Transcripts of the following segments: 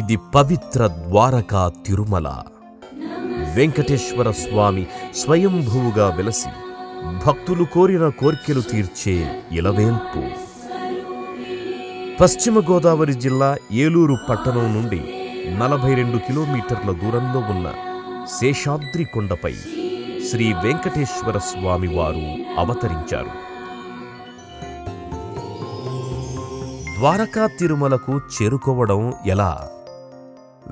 ఇది పవిత్ర ద్వారకా తిరుమల. వెంకటేశ్వర స్వామి స్వయంభువుగా వెలసి భక్తులు కోరిన కోర్కెలు తీర్చే ఇలవేల్పు. పశ్చిమ గోదావరి జిల్లా ఏలూరు పట్టణం నుండి 42 కిలోమీటర్ల దూరంలో ఉన్న శేషాద్రి కొండపై శ్రీ వెంకటేశ్వర స్వామి వారు అవతరించారు. ద్వారకా తిరుమలకు చేరుకోవడం ఎలా?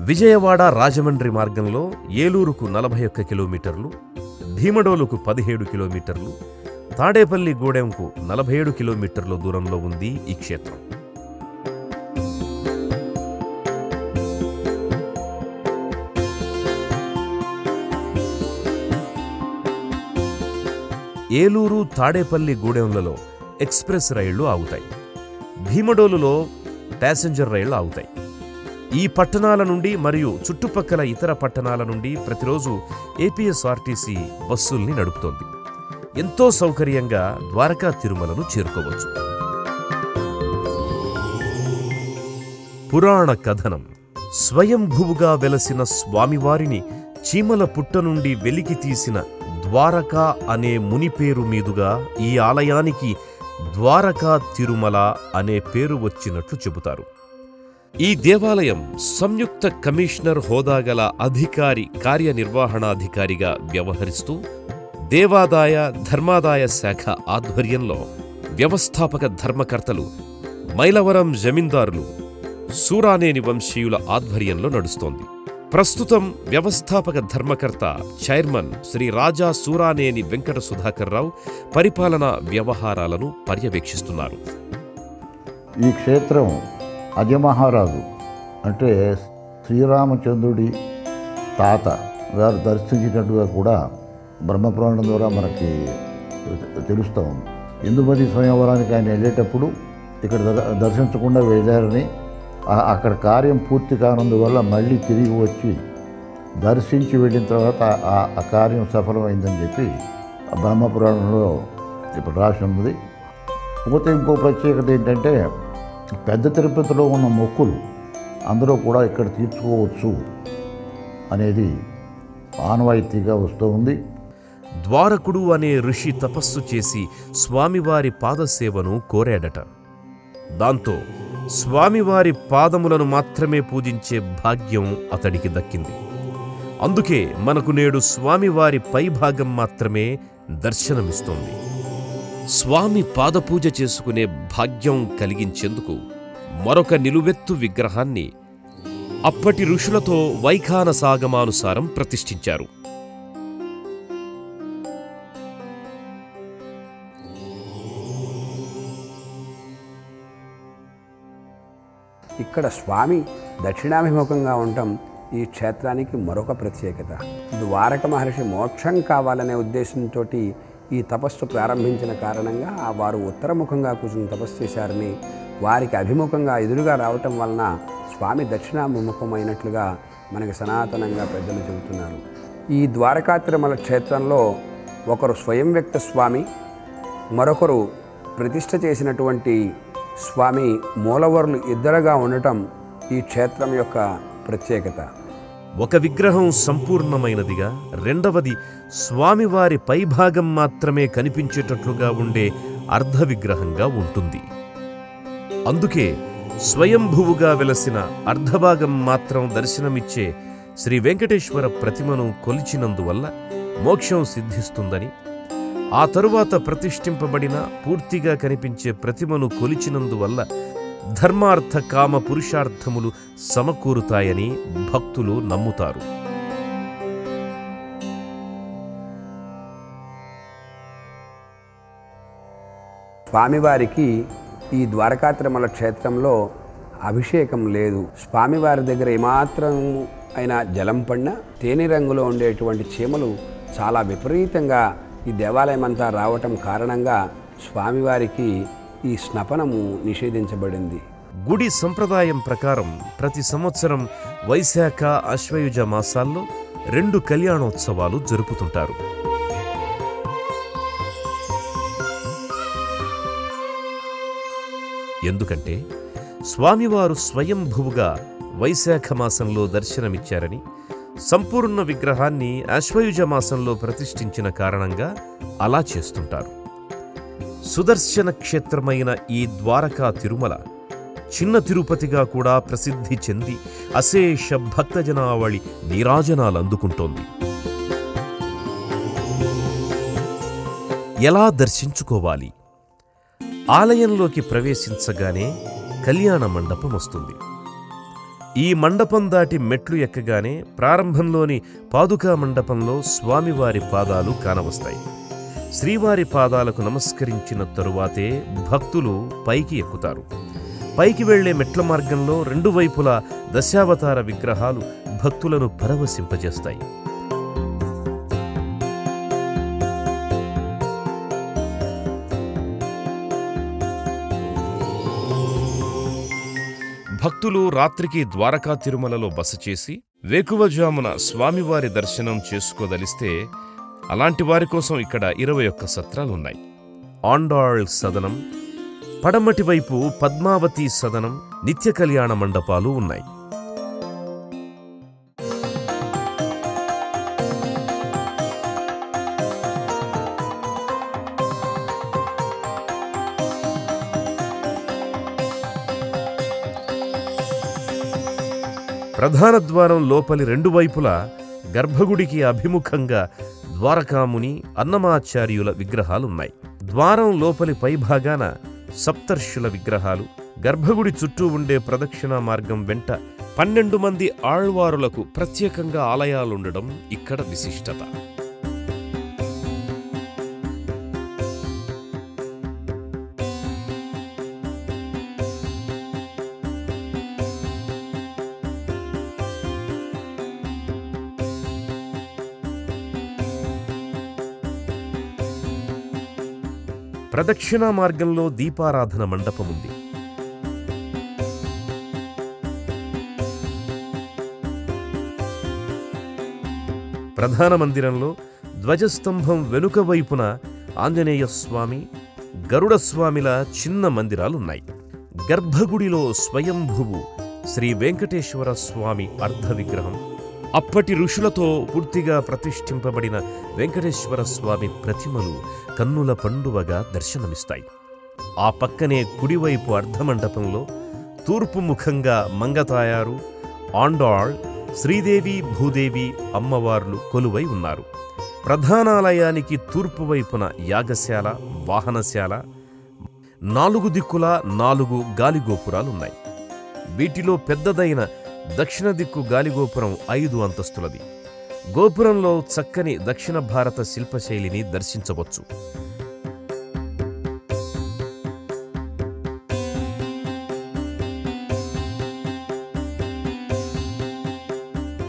విజయవాడ రాజమండ్రి మార్గంలో ఏలూరుకు 41 కిలోమీటర్లు, భీమడోలుకు 17 కిలోమీటర్లు, తాడేపల్లి గూడెంకు 47 కిలోమీటర్ల దూరంలో ఉంది ఈ క్షేత్రం. ఏలూరు తాడేపల్లి గూడెంలలో ఎక్స్ప్రెస్ రైళ్లు ఆగుతాయి. భీమడోలులో ప్యాసింజర్ రైళ్లు ఆగుతాయి. ఈ పట్టణాల నుండి మరియు చుట్టుపక్కల ఇతర పట్టణాల నుండి ప్రతిరోజు ఏపీఎస్ఆర్టీసీ బస్సుల్ని నడుపుతోంది. ఎంతో సౌకర్యంగా ద్వారకా తిరుమలను చేరుకోవచ్చు. పురాణ కథనం. స్వయంభువుగా వెలసిన స్వామివారిని చీమల పుట్ట నుండి వెలికి తీసిన ద్వారకా అనే ముని పేరు మీదుగా ఈ ఆలయానికి ద్వారకా తిరుమల అనే పేరు వచ్చినట్లు చెబుతారు. ఈ దేవాలయం సంయుక్త కమిషనర్ హోదా గల అధికారి కార్యనిర్వహణాధికారిగా వ్యవహరిస్తూ దేవాదాయ ధర్మాదాయ శాఖ ఆధ్వర్యంలో వ్యవస్థాపక ధర్మకర్తలు మైలవరం జమీందారులు సూరానేని వంశీయుల ఆధ్వర్యంలో నడుస్తోంది. ప్రస్తుతం వ్యవస్థాపక ధర్మకర్త చైర్మన్ శ్రీ రాజా సూరానేని వెంకట సుధాకర్రావు పరిపాలనా వ్యవహారాలను పర్యవేక్షిస్తున్నారు. ఈ క్షేత్రం అజమహారాజు అంటే శ్రీరామచంద్రుడి తాత గారు దర్శించినట్టుగా కూడా బ్రహ్మపురాణం ద్వారా మనకి తెలుస్తూ ఉంది. ఇందుమతి స్వయంవరానికి ఆయన వెళ్ళేటప్పుడు ఇక్కడ దర్శించకుండా వెళ్ళారని, అక్కడ కార్యం పూర్తి కానందువల్ల మళ్ళీ తిరిగి వచ్చి దర్శించి వెళ్ళిన తర్వాత ఆ కార్యం సఫలమైందని చెప్పి బ్రహ్మపురాణంలో ఇప్పుడు రాసి ఉన్నది. పోతే ఇంకో ప్రత్యేకత ఏంటంటే పెద్ద తిరుపతిలో ఉన్న మొక్కులు అందరూ కూడా ఇక్కడ తీర్చుకోవచ్చు అనేది ఆనవాయితీగా వస్తూ ఉంది. ద్వారకుడు అనే ఋషి తపస్సు చేసి స్వామివారి పాదసేవను కోరాడట. దాంతో స్వామివారి పాదములను మాత్రమే పూజించే భాగ్యం అతడికి దక్కింది. అందుకే మనకు నేడు స్వామివారి పైభాగం మాత్రమే దర్శనమిస్తోంది. స్వామి పాదపూజ చేసుకునే భాగ్యం కలిగించేందుకు మరొక నిలువెత్తు విగ్రహాన్ని అప్పటి ఋషులతో వైఖానసాగమానుసారం ప్రతిష్ఠించారు. ఇక్కడ స్వామి దక్షిణాభిముఖంగా ఉండటం ఈ క్షేత్రానికి మరొక ప్రత్యేకత. ద్వారక మహర్షి మోక్షం కావాలనే ఉద్దేశంతో ఈ తపస్సు ప్రారంభించిన కారణంగా వారు ఉత్తరముఖంగా కూర్చుని తపస్సు చేశారని, వారికి అభిముఖంగా ఎదురుగా రావటం వలన స్వామి దక్షిణాభిముఖమైనట్లుగా మనకి సనాతనంగా పెద్దలు చెబుతున్నారు. ఈ ద్వారకా తిరుమల క్షేత్రంలో ఒకరు స్వయం వ్యక్త స్వామి, మరొకరు ప్రతిష్ఠ చేసినటువంటి స్వామి మూలవరులు ఇద్దరుగా ఉండటం ఈ క్షేత్రం యొక్క ప్రత్యేకత. ఒక విగ్రహం సంపూర్ణమైనదిగా, రెండవది స్వామివారి పైభాగం మాత్రమే కనిపించేటట్లుగా ఉండే అర్ధ విగ్రహంగా ఉంటుంది. అందుకే స్వయంభువుగా వెలసిన అర్ధభాగం మాత్రం దర్శనమిచ్చే శ్రీ వెంకటేశ్వర ప్రతిమను కొలిచినందువల్ల మోక్షం సిద్ధిస్తుందని, ఆ తరువాత ప్రతిష్ఠింపబడిన పూర్తిగా కనిపించే ప్రతిమను కొలిచినందువల్ల ధర్మార్థ కామ పురుషార్థములు సమకూరుతాయని భక్తులు నమ్ముతారు. స్వామివారికి ఈ ద్వారకా తిరుమల క్షేత్రంలో అభిషేకం లేదు. స్వామివారి దగ్గర ఏమాత్రం అయినా జలం పడినా తేనె రంగులో ఉండేటువంటి చీమలు చాలా విపరీతంగా ఈ దేవాలయం అంతా రావటం కారణంగా స్వామివారికి ఈ స్నపనము నిషేధించబడింది. గుడి సంప్రదాయం ప్రకారం ప్రతి సంవత్సరం వైశాఖ అశ్వయుజ మాసాల్లో 2 కళ్యాణోత్సవాలు జరుపుతుంటారు. ఎందుకంటే స్వామివారు స్వయంభువుగా వైశాఖ మాసంలో దర్శనమిచ్చారని, సంపూర్ణ విగ్రహాన్ని ఆశ్వయుజ మాసంలో ప్రతిష్ఠించిన కారణంగా అలా చేస్తుంటారు. సుదర్శన క్షేత్రమైన ఈ ద్వారకా తిరుమల చిన్న తిరుపతిగా కూడా ప్రసిద్ధి చెంది అశేష భక్తజనావళి నీరాజనాలు అందుకుంటోంది. ఎలా దర్శించుకోవాలి? ఆలయంలోకి ప్రవేశించగానే కళ్యాణ మండపం వస్తుంది. ఈ మండపం దాటి మెట్లు ఎక్కగానే ప్రారంభంలోని పాదుకా మండపంలో స్వామివారి పాదాలు కానవస్తాయి. శ్రీవారి పాదాలకు నమస్కరించిన తరువాతే భక్తులు పైకి ఎక్కుతారు. పైకి వెళ్లే మెట్ల మార్గంలో రెండు వైపులా దశావతార విగ్రహాలు భక్తులను పరవశింపజేస్తాయి. భక్తులు రాత్రికి ద్వారకా తిరుమలలో బస చేసి వేకువజామున స్వామివారి దర్శనం చేసుకోదలిస్తే అలాంటి వారి కోసం ఇక్కడ 21 సత్రాలున్నాయి. ఆండాళ్ సదనం, పడమటి వైపు పద్మావతి సదనం, నిత్య కళ్యాణ మండపాలు ఉన్నాయి. ప్రధాన ద్వారం లోపలి రెండు వైపులా గర్భగుడికి అభిముఖంగా ద్వారకాముని, అన్నమాచార్యుల విగ్రహాలున్నాయి. ద్వారం లోపలి పైభాగాన సప్తర్షుల విగ్రహాలు, గర్భగుడి చుట్టూ ఉండే ప్రదక్షిణా మార్గం వెంట 12 మంది ఆళ్వారులకు ప్రత్యేకంగా ఆలయాలుండడం ఇక్కడ విశిష్టత. ప్రదక్షిణా మార్గంలో దీపారాధన మండపముంది. ప్రధాన మందిరంలో ధ్వజస్తంభం వెనుక వైపున ఆంజనేయ స్వామి, గరుడస్వామిల చిన్న మందిరాలున్నాయి. గర్భగుడిలో స్వయంభువు శ్రీ వెంకటేశ్వర స్వామి అర్ధ విగ్రహం, అప్పటి ఋషులతో పూర్తిగా ప్రతిష్ఠింపబడిన వెంకటేశ్వర స్వామి ప్రతిమలు కన్నుల పండువగా దర్శనమిస్తాయి. ఆ పక్కనే కుడివైపు అర్ధమండపంలో తూర్పు ముఖంగా మంగతాయారు, ఆండాళ్, శ్రీదేవి, భూదేవి అమ్మవార్లు కొలువై ఉన్నారు. ప్రధానాలయానికి తూర్పు వైపున యాగశాల, వాహనశాల, 4 దిక్కులా 4 గాలిగోపురాలున్నాయి. వీటిలో పెద్దదైన దక్షిణ దిక్కు గాలిగోపురం 5 అంతస్తులది. గోపురంలో చక్కని దక్షిణ భారత శిల్పశైలిని దర్శించవచ్చు.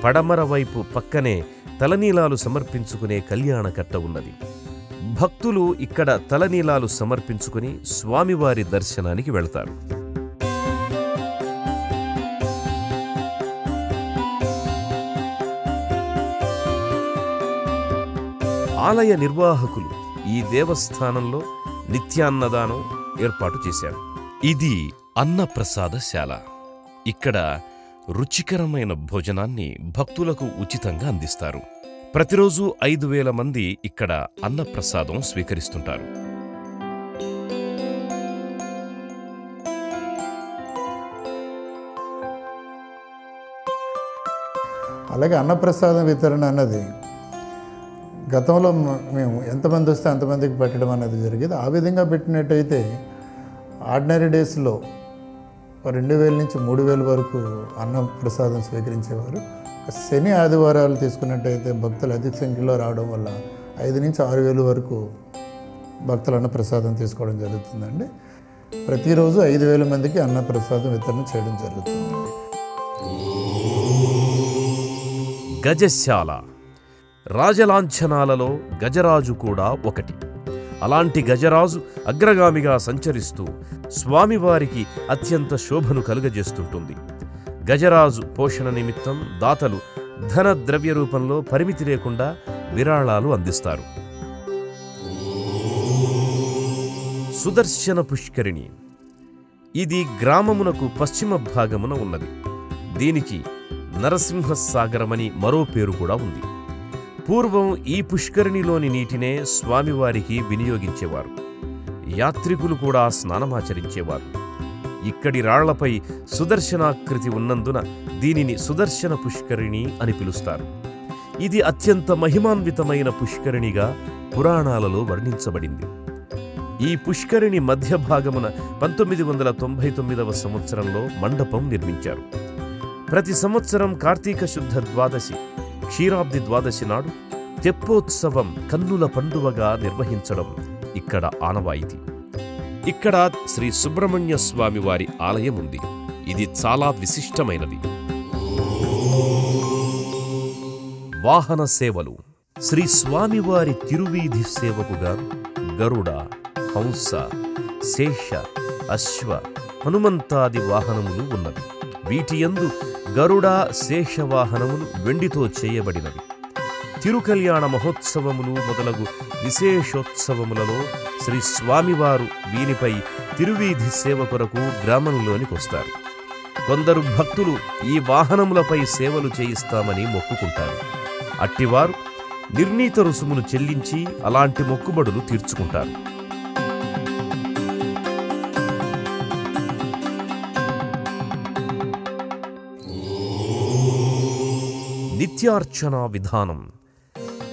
పడమర వైపు పక్కనే తలనీలాలు సమర్పించుకునే కళ్యాణకట్ట ఉన్నది. భక్తులు ఇక్కడ తలనీలాలు సమర్పించుకుని స్వామివారి దర్శనానికి వెళతారు. ఆలయ నిర్వాహకులు ఈ దేవస్థానంలో నిత్యాన్నదానం ఏర్పాటు చేశారు. ఇది అన్నప్రసాదశాల. ఇక్కడ రుచికరమైన భోజనాన్ని భక్తులకు ఉచితంగా అందిస్తారు. ప్రతిరోజు 5,000 మంది ఇక్కడ అన్నప్రసాదం స్వీకరిస్తుంటారు. అలాగే అన్నప్రసాదం వితరణ అన్నది గతంలో మేము ఎంతమంది వస్తే అంతమందికి పెట్టడం అనేది జరిగేది. ఆ విధంగా పెట్టినట్టయితే ఆర్డినరీ డేస్లో 2,000 నుంచి 3,000 వరకు అన్నం ప్రసాదం స్వీకరించేవారు. శని ఆదివారాలు తీసుకున్నట్టయితే భక్తులు అధిక సంఖ్యలో రావడం వల్ల 5,000 నుంచి 6,000 వరకు భక్తులు అన్నప్రసాదం తీసుకోవడం జరుగుతుందండి. ప్రతిరోజు 5,000 మందికి అన్నప్రసాదం వితరణ చేయడం జరుగుతుందండి. గజశాల. రాజలాంఛనాలలో గజరాజు కూడా ఒకటి. అలాంటి గజరాజు అగ్రగామిగా సంచరిస్తూ స్వామివారికి అత్యంత శోభను కలుగజేస్తుంటుంది. గజరాజు పోషణ నిమిత్తం దాతలు ధన ద్రవ్య రూపంలో పరిమితి లేకుండా విరాళాలు అందిస్తారు. సుదర్శన పుష్కరిణి. ఇది గ్రామమునకు పశ్చిమ భాగమున ఉన్నది. దీనికి నరసింహసాగరమని మరో పేరు కూడా ఉంది. పూర్వం ఈ పుష్కరిణిలోని నీటినే స్వామివారికి వినియోగించేవారు. యాత్రికులు కూడా స్నానమాచరించేవారు. ఇక్కడి రాళ్లపై సుదర్శనాకృతి ఉన్నందున దీనిని సుదర్శన పుష్కరిణి అని పిలుస్తారు. ఇది అత్యంత మహిమాన్వితమైన పుష్కరిణిగా పురాణాలలో వర్ణించబడింది. ఈ పుష్కరిణి మధ్య భాగమున 1999వ సంవత్సరంలో మండపం నిర్మించారు. ప్రతి సంవత్సరం కార్తీక శుద్ధ ద్వాదశి, క్షీరాబ్ది ద్వాదశి నాడు తెప్పోత్సవం కన్నుల పండువగా నిర్వహించడం ఇక్కడ ఆనవాయితీ. ఇక్కడ శ్రీ సుబ్రహ్మణ్య స్వామి వారి ఆలయం ఉంది. ఇది చాలా విశిష్టమైనది. వాహన సేవలు. శ్రీ స్వామివారి తిరువీధి సేవకుగా గరుడ, హంస, శేష, అశ్వ, హనుమంతాది వాహనములు ఉన్నవి. వీటి యందు గరుడ, శేష వాహనములు వెండితో చేయబడినవి. తిరుకల్యాణ మహోత్సవములు మొదలగు విశేషోత్సవములలో శ్రీ స్వామివారు వీనిపై తిరువీధి సేవ కొరకు గ్రామంలోనికొస్తారు. కొందరు భక్తులు ఈ వాహనములపై సేవలు చేయిస్తామని మొక్కుకుంటారు. అట్టివారు నిర్ణీత రుసుమును చెల్లించి అలాంటి మొక్కుబడులు తీర్చుకుంటారు. నిత్యార్చన విధానం.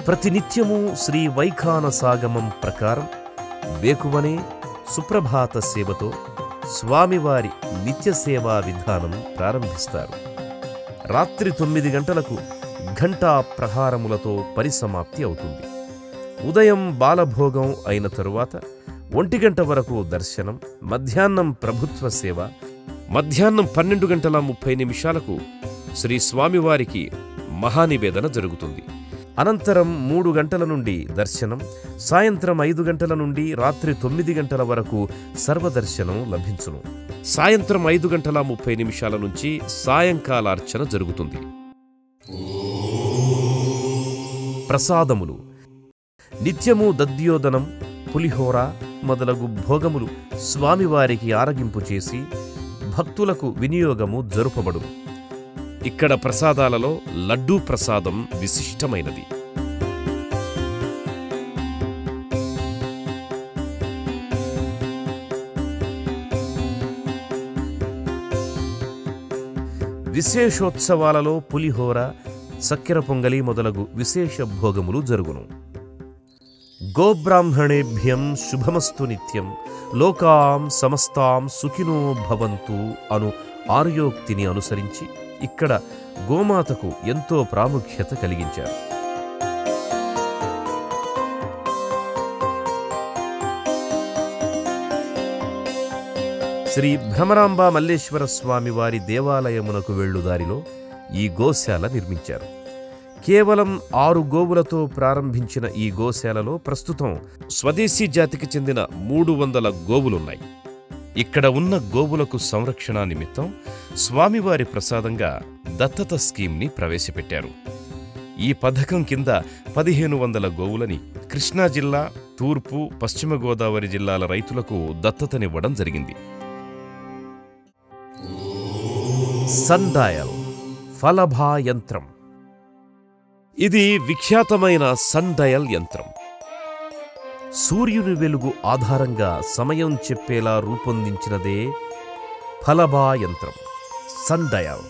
ప్రతినిత్యము శ్రీ వైఖానసాగమం ప్రకారం వేకువనే సుప్రభాత సేవతో స్వామివారి నిత్యసేవా విధానం ప్రారంభిస్తారు. రాత్రి 9 గంటలకు ఘంటా ప్రహారములతో పరిసమాప్తి అవుతుంది. ఉదయం బాలభోగం అయిన తరువాత 1 గంట వరకు దర్శనం, మధ్యాహ్నం ప్రభుత్వ సేవ, మధ్యాహ్నం 12:30 శ్రీ స్వామివారికి మహానివేదన జరుగుతుంది. అనంతరం 3 గంటల నుండి దర్శనం, సాయంత్రం 5 గంటల నుండి రాత్రి 9 గంటల వరకు సర్వదర్శనం లభించును. సాయంత్రం 5:30 నుంచి సాయంకాలార్చన జరుగుతుంది. ప్రసాదములు. నిత్యము దద్యోదనం, పులిహోర మొదలగు భోగములు స్వామివారికి ఆరగింపు చేసి భక్తులకు వినియోగము జరుపబడును. ఇక్కడ ప్రసాదాలలో లడ్డూ ప్రసాదం విశిష్టమైనది. విశేషోత్సవాలలో పులిహోర, చక్కెర పొంగలి మొదలగు విశేష భోగములు జరుగును. గోబ్రాహ్మణేభ్యం శుభమస్తు నిత్యం, లోకాం సమస్తాం సుఖినో భవంతు అను ఆర్యోక్తిని అనుసరించి ఇక్కడ గోమాతకు ఎంతో ప్రాముఖ్యత కలిగించారు. శ్రీ భ్రమరాంబ మల్లేశ్వర స్వామి వారి దేవాలయమునకు వెళ్లుదారిలో ఈ గోశాల నిర్మించారు. కేవలం 6 గోవులతో ప్రారంభించిన ఈ గోశాలలో ప్రస్తుతం స్వదేశీ జాతికి చెందిన 300 గోవులున్నాయి. ఇక్కడ ఉన్న గోవులకు సంరక్షణ నిమిత్తం స్వామివారి ప్రసాదంగా దత్తత స్కీమ్ని ప్రవేశపెట్టారు. ఈ పథకం కింద 1500 గోవులని కృష్ణా జిల్లా, తూర్పు, పశ్చిమ గోదావరి జిల్లాల రైతులకు దత్తతనివ్వడం జరిగింది. సన్డయల్ ఫలభా యంత్రం. ఇది విఖ్యాతమైన సన్డయల్ యంత్రం. సూర్యుని వెలుగు ఆధారంగా సమయం చెప్పేలా రూపొందించినదే ఫలభా యంత్రం, సన్డయల్.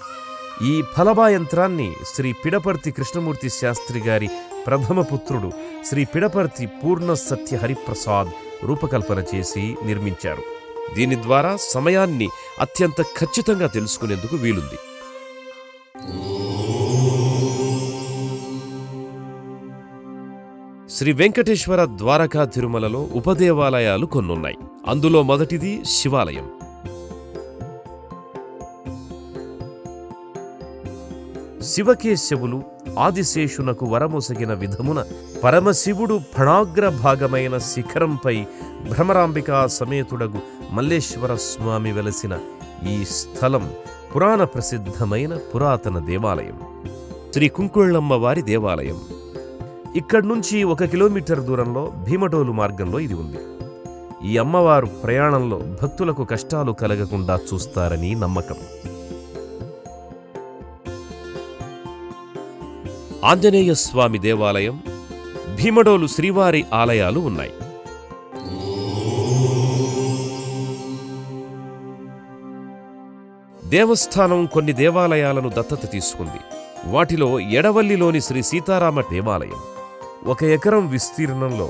ఈ ఫలభా యంత్రాన్ని శ్రీ పిడపర్తి కృష్ణమూర్తి శాస్త్రి గారి ప్రథమ పుత్రుడు శ్రీ పిడపర్తి పూర్ణ సత్య హరిప్రసాద్ రూపకల్పన చేసి నిర్మించారు. దీని ద్వారా సమయాన్ని అత్యంత ఖచ్చితంగా తెలుసుకునేందుకు వీలుంది. శ్రీ వెంకటేశ్వర ద్వారకా తిరుమలలో ఉపదేవాలయాలు కొన్నున్నాయి. అందులో మొదటిది శివాలయం. శివకేశవులు ఆదిశేషునకు వరమొసగిన విధమున పరమశివుడు ఫణాగ్ర భాగమైన శిఖరంపై భ్రమరాంబికా సమేతుడగు మల్లేశ్వర స్వామి వెలసిన ఈ స్థలం పురాణ ప్రసిద్ధమైన పురాతన దేవాలయం. శ్రీ కుంకుళ్ళమ్మ వారి దేవాలయం. ఇక్కడి నుంచి 1 కిలోమీటర్ దూరంలో భీమడోలు మార్గంలో ఇది ఉంది. ఈ అమ్మవారు ప్రయాణంలో భక్తులకు కష్టాలు కలగకుండా చూస్తారని నమ్మకం. ఆంజనేయ స్వామి దేవాలయం, భీమడోలు శ్రీవారి ఆలయాలు ఉన్నాయి. దేవస్థానం కొన్ని దేవాలయాలను దత్తత తీసుకుంది. వాటిలో ఎడవల్లిలోని శ్రీ సీతారామ దేవాలయం 1 ఎకరం విస్తీర్ణంలో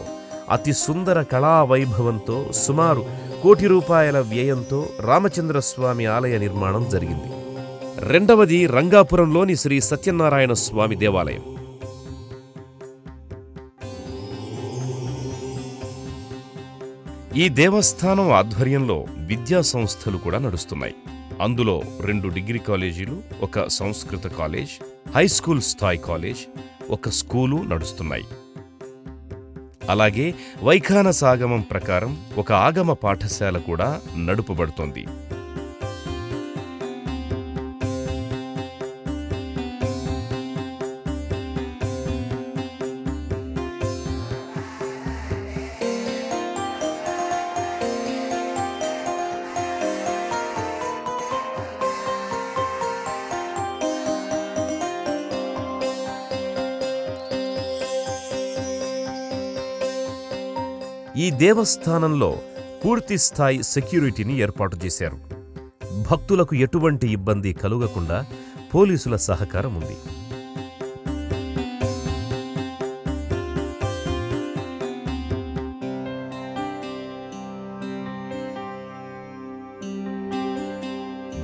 అతి సుందర కళా వైభవంతో సుమారు ₹1,00,00,000 వ్యయంతో రామచంద్రస్వామి ఆలయ నిర్మాణం జరిగింది. రెండవది రంగాపురంలోని శ్రీ సత్యనారాయణ స్వామి దేవాలయం. ఈ దేవస్థానం ఆధ్వర్యంలో విద్యా సంస్థలు కూడా నడుస్తున్నాయి. అందులో 2 డిగ్రీ కాలేజీలు, 1 సంస్కృత కాలేజ్, హైస్కూల్ స్థాయి కాలేజ్, 1 స్కూలు నడుస్తున్నాయి. అలాగే వైఖానసాగమం ప్రకారం 1 ఆగమ పాఠశాల కూడా నడుపబడుతోంది. ఈ దేవస్థానంలో పూర్తి స్థాయి సెక్యూరిటీని ఏర్పాటు చేశారు. భక్తులకు ఎటువంటి ఇబ్బంది కలుగకుండా పోలీసుల సహకారం ఉంది.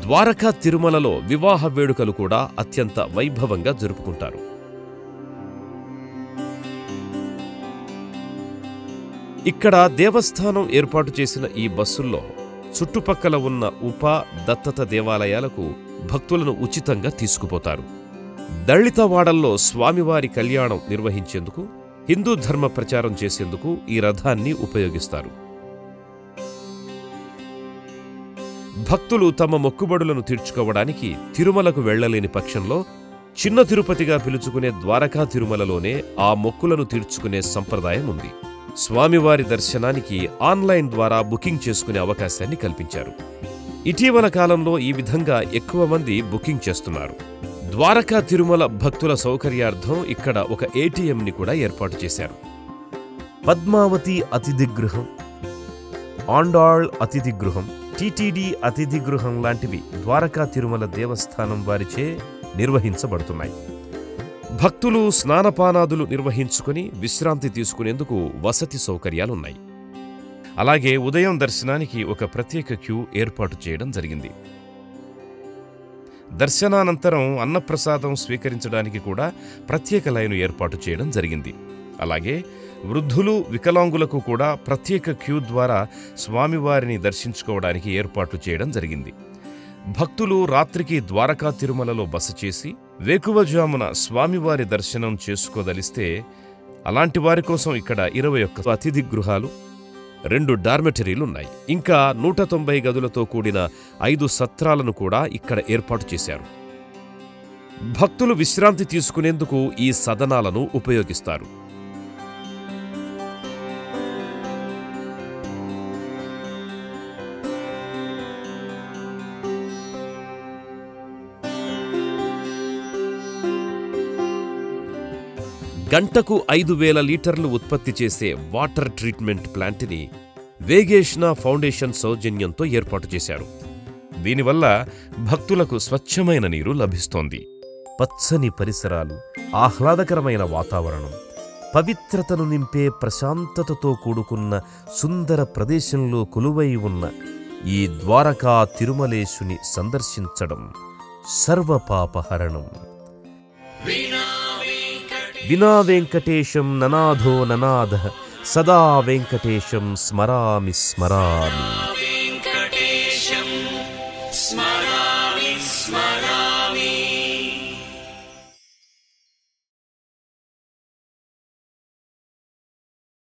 ద్వారకా తిరుమలలో వివాహ వేడుకలు కూడా అత్యంత వైభవంగా జరుపుకుంటారు. ఇక్కడ దేవస్థానం ఏర్పాటు చేసిన ఈ బస్సుల్లో చుట్టుపక్కల ఉన్న దత్తత దేవాలయాలకు భక్తులను ఉచితంగా తీసుకుపోతారు. దళితవాడల్లో స్వామివారి కళ్యాణం నిర్వహించేందుకు, హిందూ ధర్మ ప్రచారం చేసేందుకు ఈ రథాన్ని ఉపయోగిస్తారు. భక్తులు తమ మొక్కుబడులను తీర్చుకోవడానికి తిరుమలకు వెళ్లలేని పక్షంలో చిన్న తిరుపతిగా పిలుచుకునే ద్వారకా తిరుమలలోనే ఆ మొక్కులను తీర్చుకునే సంప్రదాయం ఉంది. స్వామివారి దర్శనానికి ఆన్లైన్ ద్వారా బుకింగ్ చేసుకునే అవకాశాన్ని కల్పించారు. ఇటీవల కాలంలో ఈ విధంగా ఎక్కువ మంది బుకింగ్ చేస్తున్నారు. ద్వారకా తిరుమల భక్తుల సౌకర్యార్థం ఇక్కడ 1 ATMని కూడా ఏర్పాటు చేశారు. పద్మావతి అతిథి గృహం, ఆండాళ్ అతిథి గృహం, టీటీడీ అతిథి గృహం లాంటివి ద్వారకా తిరుమల దేవస్థానం వారిచే నిర్వహించబడుతున్నాయి. భక్తులు స్నానపానాదులు నిర్వహించుకుని విశ్రాంతి తీసుకునేందుకు వసతి సౌకర్యాలున్నాయి. అలాగే ఉదయం దర్శనానికి 1 ప్రత్యేక క్యూ ఏర్పాటు చేయడం జరిగింది. దర్శనానంతరం అన్నప్రసాదం స్వీకరించడానికి కూడా ప్రత్యేక లైను ఏర్పాటు చేయడం జరిగింది. అలాగే వృద్ధులు, వికలాంగులకు కూడా ప్రత్యేక క్యూ ద్వారా స్వామివారిని దర్శించుకోవడానికి ఏర్పాట్లు చేయడం జరిగింది. భక్తులు రాత్రికి ద్వారకా తిరుమలలో బస చేసి వేకువజామున స్వామివారి దర్శనం చేసుకోదలిస్తే అలాంటి వారి కోసం ఇక్కడ 21 అతిథి గృహాలు, 2 డార్మెటరీలున్నాయి. ఇంకా 190 గదులతో కూడిన 5 సత్రాలను కూడా ఇక్కడ ఏర్పాటు చేశారు. భక్తులు విశ్రాంతి తీసుకునేందుకు ఈ సదనాలను ఉపయోగిస్తారు. గంటకు 5,000 లీటర్లు ఉత్పత్తి చేసే వాటర్ ట్రీట్మెంట్ ప్లాంట్ని వేగేష్నా ఫౌండేషన్ సౌజన్యంతో ఏర్పాటు చేశారు. దీనివల్ల భక్తులకు స్వచ్ఛమైన నీరు లభిస్తోంది. పచ్చని పరిసరాలు, ఆహ్లాదకరమైన వాతావరణం, పవిత్రతను నింపే ప్రశాంతతతో కూడుకున్న సుందర ప్రదేశంలో కొలువై ఉన్న ఈ ద్వారకా తిరుమలేశుని సందర్శించడం సర్వపాపహరణం. వినా వెంకటేశం ననాథో ననాథ సదా వెంకటేశం స్మరామి స్మరామి.